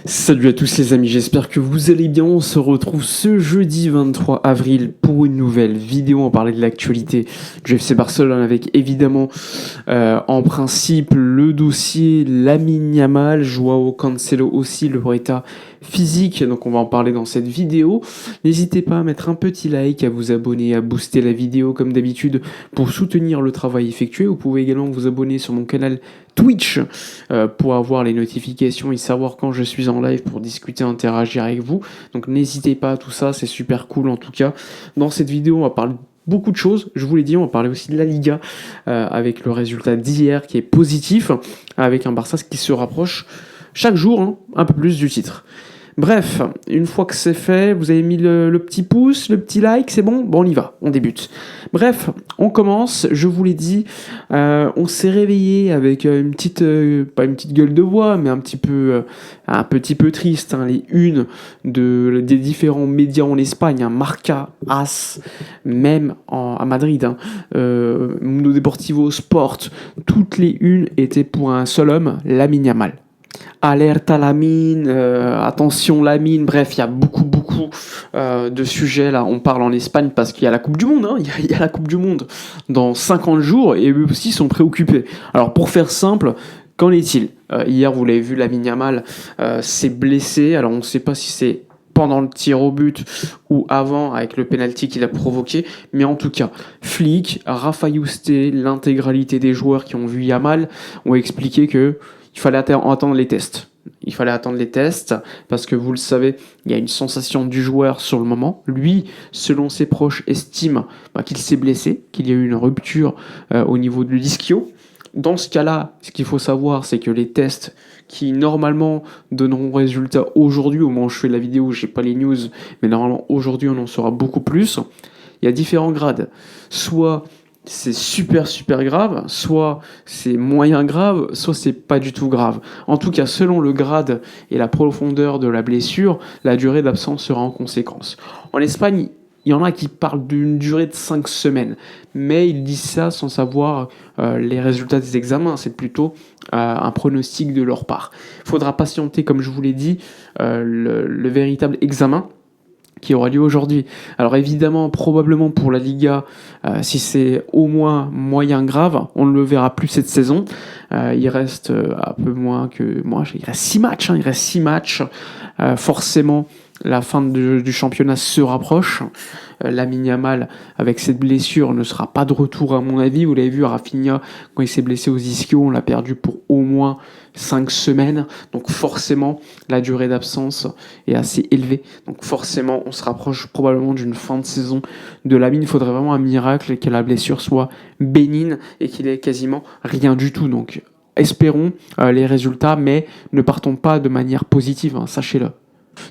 Salut à tous les amis, j'espère que vous allez bien. On se retrouve ce jeudi 23 avril pour une nouvelle vidéo. On parlait de l'actualité du FC Barcelone avec évidemment en principe le dossier Lamine Yamal, Joao Cancelo aussi, leur état physique. Donc on va en parler dans cette vidéo. N'hésitez pas à mettre un petit like, à vous abonner, à booster la vidéo comme d'habitude pour soutenir le travail effectué. Vous pouvez également vous abonner sur mon canal Twitch pour avoir les notifications et savoir quand je suis en live pour discuter, interagir avec vous. Donc n'hésitez pas à tout ça, c'est super cool en tout cas. Dans cette vidéo, on va parler beaucoup de choses. Je vous l'ai dit, on va parler aussi de la Liga avec le résultat d'hier qui est positif, avec un Barça qui se rapproche chaque jour un peu plus du titre. Bref, une fois que c'est fait, vous avez mis le petit pouce, le petit like, c'est bon? Bon, on y va, on débute. Bref, on commence, je vous l'ai dit, on s'est réveillé avec une petite, pas une petite gueule de bois, mais un petit peu triste, les unes des différents médias en Espagne, Marca, AS, même à Madrid, Mundo Deportivo, Sport, toutes les unes étaient pour un seul homme, Lamine Yamal. Alerta Lamine, attention Lamine, bref, il y a beaucoup de sujets là. On parle en Espagne parce qu'il y a la Coupe du Monde, il y a la Coupe du Monde dans 50 jours et eux aussi sont préoccupés. Alors pour faire simple, qu'en est-il ? Hier, vous l'avez vu, Lamine Yamal s'est blessé, alors on ne sait pas si c'est pendant le tir au but ou avant avec le penalty qu'il a provoqué, mais en tout cas, Flick, Rafa Yuste, l'intégralité des joueurs qui ont vu Yamal ont expliqué que il fallait attendre les tests. Il fallait attendre les tests parce que vous le savez, il y a une sensation du joueur sur le moment. Lui, selon ses proches, estime qu'il s'est blessé, qu'il y a eu une rupture au niveau de l'ischio. Dans ce cas-là, ce qu'il faut savoir, c'est que les tests qui normalement donneront résultat aujourd'hui, au moment où je fais la vidéo, j'ai pas les news, mais normalement aujourd'hui on en saura beaucoup plus. Il y a différents grades. Soit c'est super grave, soit c'est moyen grave, soit c'est pas du tout grave. En tout cas, selon le grade et la profondeur de la blessure, la durée d'absence sera en conséquence. En Espagne, il y en a qui parlent d'une durée de 5 semaines, mais ils disent ça sans savoir les résultats des examens. C'est plutôt un pronostic de leur part. Il faudra patienter, comme je vous l'ai dit, le véritable examen qui aura lieu aujourd'hui. Alors évidemment, probablement pour la Liga, si c'est au moins moyen grave, on ne le verra plus cette saison. Il reste un peu moins que moi, il reste 6 matchs. Il reste 6 matchs. Forcément, la fin du championnat se rapproche. Lamine Yamal, avec cette blessure, ne sera pas de retour à mon avis. Vous l'avez vu, Rafinha, quand il s'est blessé aux ischios, on l'a perdu pour au moins 5 semaines. Donc forcément, la durée d'absence est assez élevée. Donc forcément, on se rapproche probablement d'une fin de saison de Lamine. Il faudrait vraiment un miracle et que la blessure soit bénigne et qu'il ait quasiment rien du tout. Donc espérons les résultats, mais ne partons pas de manière positive, sachez-le.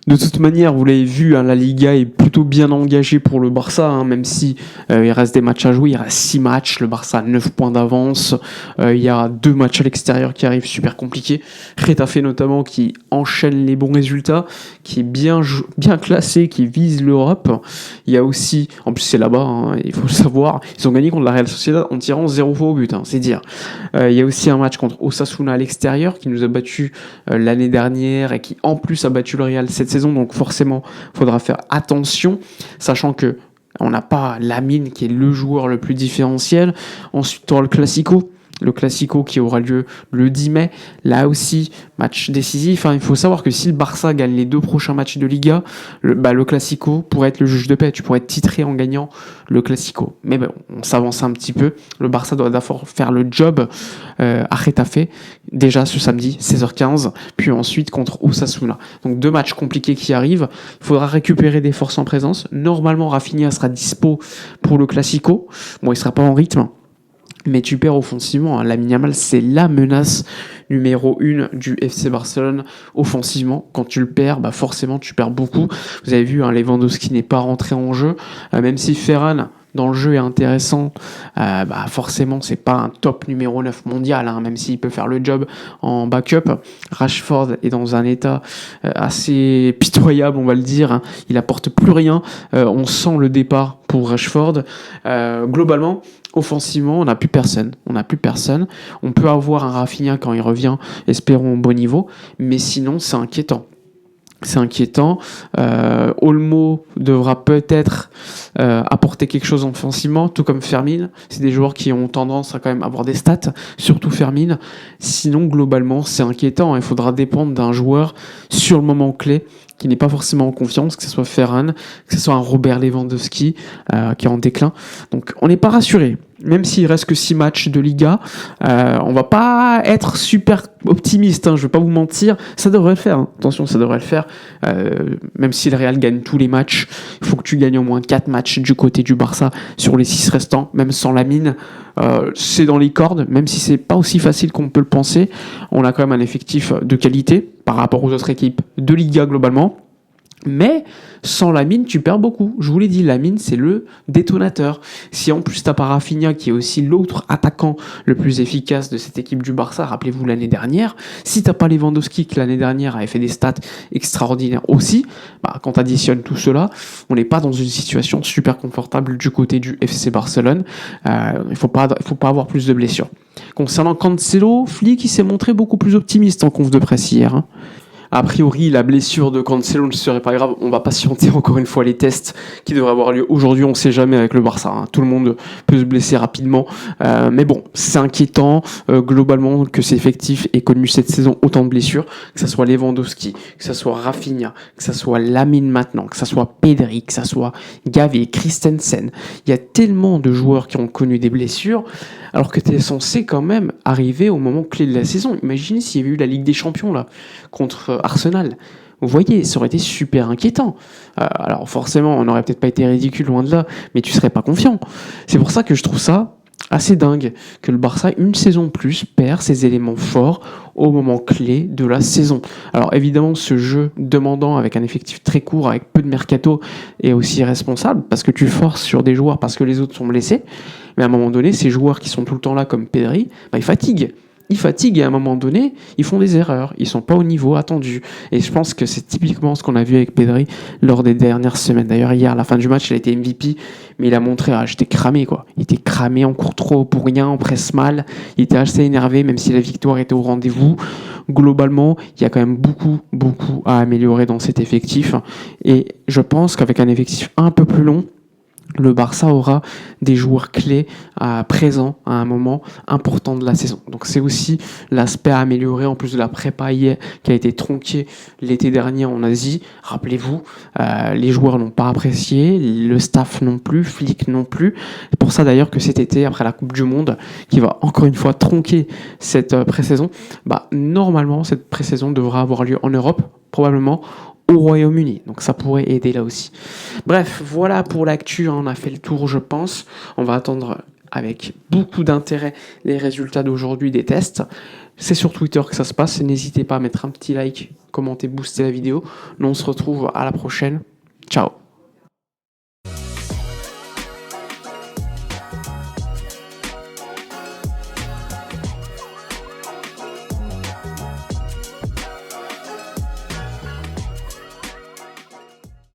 De toute manière, vous l'avez vu, la Liga est plutôt bien engagée pour le Barça, même si il reste des matchs à jouer, il reste 6 matchs, le Barça a 9 points d'avance, il y a 2 matchs à l'extérieur qui arrivent super compliqués, Getafe notamment qui enchaîne les bons résultats, qui est bien classé, qui vise l'Europe. Il y a aussi, en plus c'est là-bas, il faut le savoir, ils ont gagné contre la Real Sociedad en tirant 0 fois au but, c'est dire. Il y a aussi un match contre Osasuna à l'extérieur qui nous a battu l'année dernière et qui en plus a battu le Real cette saison, donc forcément il faudra faire attention, sachant que on n'a pas Lamine qui est le joueur le plus différentiel. Ensuite on aura le Classico qui aura lieu le 10 mai, là aussi match décisif. Il faut savoir que si le Barça gagne les 2 prochains matchs de Liga, le Classico pourrait être le juge de paix, tu pourrais être titré en gagnant le Classico. Mais bon, on s'avance un petit peu, le Barça doit d'abord faire le job à Getafe, déjà ce samedi 16h15, puis ensuite contre Osasuna. Donc 2 matchs compliqués qui arrivent, il faudra récupérer des forces en présence. Normalement Rafinha sera dispo pour le Classico, bon il sera pas en rythme, mais tu perds offensivement. Lamine Yamal, c'est la menace numéro 1 du FC Barcelone offensivement. Quand tu le perds, forcément tu perds beaucoup. Vous avez vu, Lewandowski n'est pas rentré en jeu, même si Ferran dans le jeu est intéressant, forcément c'est pas un top numéro 9 mondial, même s'il peut faire le job en backup. Rashford est dans un état assez pitoyable, on va le dire, il apporte plus rien, on sent le départ pour Rashford. Globalement, offensivement, on n'a plus personne. On peut avoir un Rafinha quand il revient, espérons au bon niveau, mais sinon c'est inquiétant. C'est inquiétant. Olmo devra peut-être apporter quelque chose offensivement, tout comme Fermin. C'est des joueurs qui ont tendance à quand même avoir des stats, surtout Fermin. Sinon, globalement, c'est inquiétant. Il faudra dépendre d'un joueur sur le moment clé qui n'est pas forcément en confiance, que ce soit Ferran, que ce soit un Robert Lewandowski qui est en déclin. Donc, on n'est pas rassuré. Même s'il reste que 6 matchs de Liga, on va pas être super optimiste, je vais pas vous mentir, ça devrait le faire, attention, ça devrait le faire, même si le Real gagne tous les matchs, il faut que tu gagnes au moins 4 matchs du côté du Barça sur les 6 restants, même sans Lamine, c'est dans les cordes, même si c'est pas aussi facile qu'on peut le penser, on a quand même un effectif de qualité par rapport aux autres équipes de Liga globalement. Mais sans Lamine, tu perds beaucoup. Je vous l'ai dit, Lamine, c'est le détonateur. Si en plus t'as pas Rafinha, qui est aussi l'autre attaquant le plus efficace de cette équipe du Barça, rappelez-vous l'année dernière, si t'as pas Lewandowski, qui l'année dernière avait fait des stats extraordinaires aussi, quand t'additionnes tout cela, on n'est pas dans une situation super confortable du côté du FC Barcelone. Il faut pas avoir plus de blessures. Concernant Cancelo, Flick, il s'est montré beaucoup plus optimiste en conf de presse hier. A priori, la blessure de Cancelo ne serait pas grave. On va patienter encore une fois les tests qui devraient avoir lieu aujourd'hui. On ne sait jamais avec le Barça. Tout le monde peut se blesser rapidement. Mais bon, c'est inquiétant globalement que cet effectif ait connu cette saison autant de blessures. Que ce soit Lewandowski, que ce soit Rafinha, que ce soit Lamine maintenant, que ce soit Pedri, que ce soit Gavi, Christensen. Il y a tellement de joueurs qui ont connu des blessures alors que tu es censé quand même arriver au moment clé de la saison. Imaginez s'il y avait eu la Ligue des Champions là contre Arsenal. Vous voyez, ça aurait été super inquiétant. Alors forcément, on n'aurait peut-être pas été ridicule loin de là, mais tu serais pas confiant. C'est pour ça que je trouve ça assez dingue que le Barça, une saison de plus, perd ses éléments forts au moment clé de la saison. Alors évidemment, ce jeu demandant avec un effectif très court, avec peu de mercato, est aussi responsable parce que tu forces sur des joueurs parce que les autres sont blessés. Mais à un moment donné, ces joueurs qui sont tout le temps là comme Pedri, ils fatiguent. Ils fatiguent et à un moment donné, ils font des erreurs. Ils sont pas au niveau attendu. Et je pense que c'est typiquement ce qu'on a vu avec Pedri lors des dernières semaines. D'ailleurs, hier, à la fin du match, il a été MVP, mais il a montré, j'étais cramé, quoi. Il était cramé, on court trop pour rien, on presse mal. Il était assez énervé, même si la victoire était au rendez-vous. Globalement, il y a quand même beaucoup à améliorer dans cet effectif. Et je pense qu'avec un effectif un peu plus long, le Barça aura des joueurs clés présents à un moment important de la saison. Donc c'est aussi l'aspect à améliorer en plus de la prépa qui a été tronquée l'été dernier en Asie. Rappelez-vous, les joueurs l'ont pas apprécié, le staff non plus, Flick non plus. C'est pour ça d'ailleurs que cet été, après la Coupe du Monde, qui va encore une fois tronquer cette pré-saison, normalement cette pré-saison devra avoir lieu en Europe, probablement au Royaume-Uni, donc ça pourrait aider là aussi. Bref, voilà pour l'actu, on a fait le tour je pense, on va attendre avec beaucoup d'intérêt les résultats d'aujourd'hui des tests, c'est sur Twitter que ça se passe, n'hésitez pas à mettre un petit like, commenter, booster la vidéo, nous on se retrouve à la prochaine, ciao.